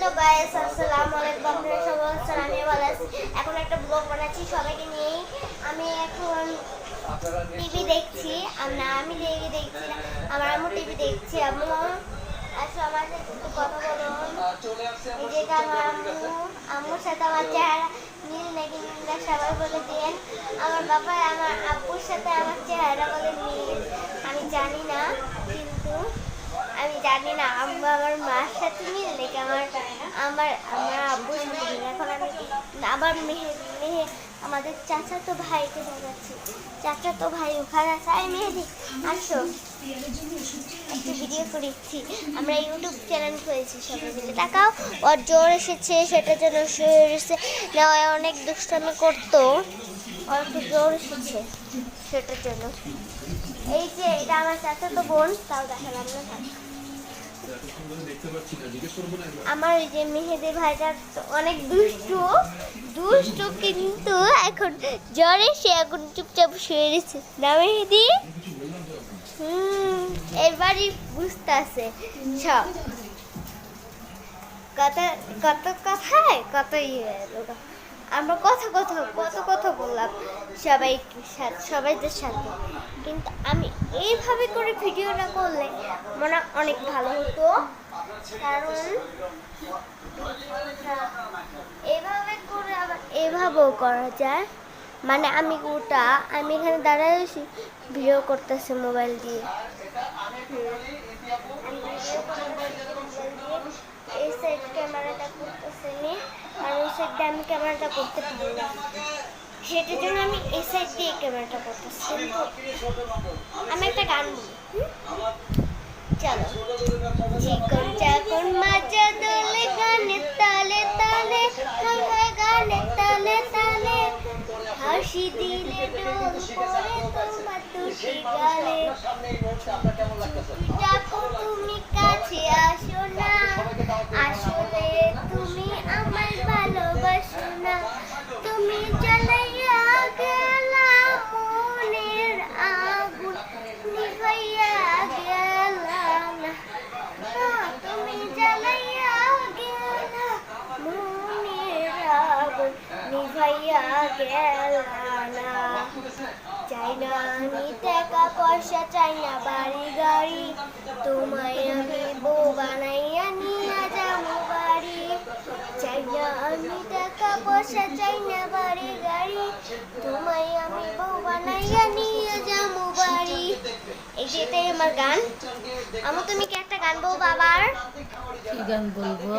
Hello guys, আসসালামু আলাইকুম। আপনারা সবাই আছেন? আমি ভালো আছি। এখন একটা ব্লগ বানাচ্ছি সবাইকে নিয়েই। আমি এখন টিভি দেখছি। আমি টিভি দেখছি না, আমার আম্মু টিভি দেখছি। আম্মু আসলে আমার সাথে একটু কথা বলুন। এই যে আমার আম্মুর সাথে আমার চেহারা মিল নাকি মিল না সবাই বলে দিন। আমার বাবা আমার আব্বুর সাথে আমার চেহারা বলে মিল, আমি জানি না, কিন্তু আমি জানি না আম্মু আমার মার সাথে মিল নাকি আমার আমার আমার আব্বুর সাথে মিল। এখন আমি আবার মেহে আমাদের চাচাতো ভাইকে দেখাচ্ছি। চাচাতো ভাই ওখানে আছে। মেহেদি আসো, একটা ভিডিও করেছি, আমরা ইউটিউব চ্যানেল করেছি সবাই মিলে। টাকাও ওর জ্বর এসেছে, সেটার জন্য শুয়ে এসেছে না, অনেক দুষ্টামি করতো, ওর একটু জ্বর এসেছে সেটার জন্য। এই যে এটা আমার চাচাতো বোন, তাও দেখালাম না। আমার ওই যে মেহেদি ভাইটা অনেক দুষ্টু কিন্তু এখন জ্বরে সে এখন চুপচাপ শুয়ে রয়েছে না মেহেদি। এবারই বুঝতে আছে সব কথা, কত কথায় কত আমরা কত কথা বললাম সবাইদের সাথে, কিন্তু আমি এইভাবে করে ভিডিওটা করলে মনে অনেক ভালো হতো। কারণ এভাবে করে আবার এভাবেও করা যায়, মানে আমি এখানে দাঁড়ায় আছি, ভিডিও করতেছি মোবাইল দিয়ে। এই সাইড ক্যামেরাটা করতেছি আর ওই সাইডে আমি ক্যামেরাটা করতে পারি না, সেটার জন্য আমি এই সাইড দিয়ে ক্যামেরাটা করতেছি। আমি একটা গান বলি, চলো। চিকন চাকন মাজা দোলে গানে তালে তালে, গানে তালে তালে, হাসি দিলে ডোল পড়ে তোমার দুটি গালে। ডাকো তুমি কাছে আসো না, আসলে তুমি আমায় ভালোবাসো না। তুমি জ্বালাইয়া গেলা মনের আগুন, নিভাইয়া গেলা না। তুমি জ্বালাইয়া গেলা মনের আগুন, নিভাইয়া গেলা না। চাই না আমি টাকা পয়সা, চাই না বাড়ি গাড়ি, তোমায় আমি বউ বানাইয়া নিয়ে যাবো বাড়ি। চাই না আমি টাকা পয়সা, চাই না বাড়ি গাড়ি, তোমায় আমি বউ বানাইয়া নিয়ে যাবো বাড়ি। এটাই আমার গান। তুমি কি একটা গান বলবো আবার? কি গান বলবো?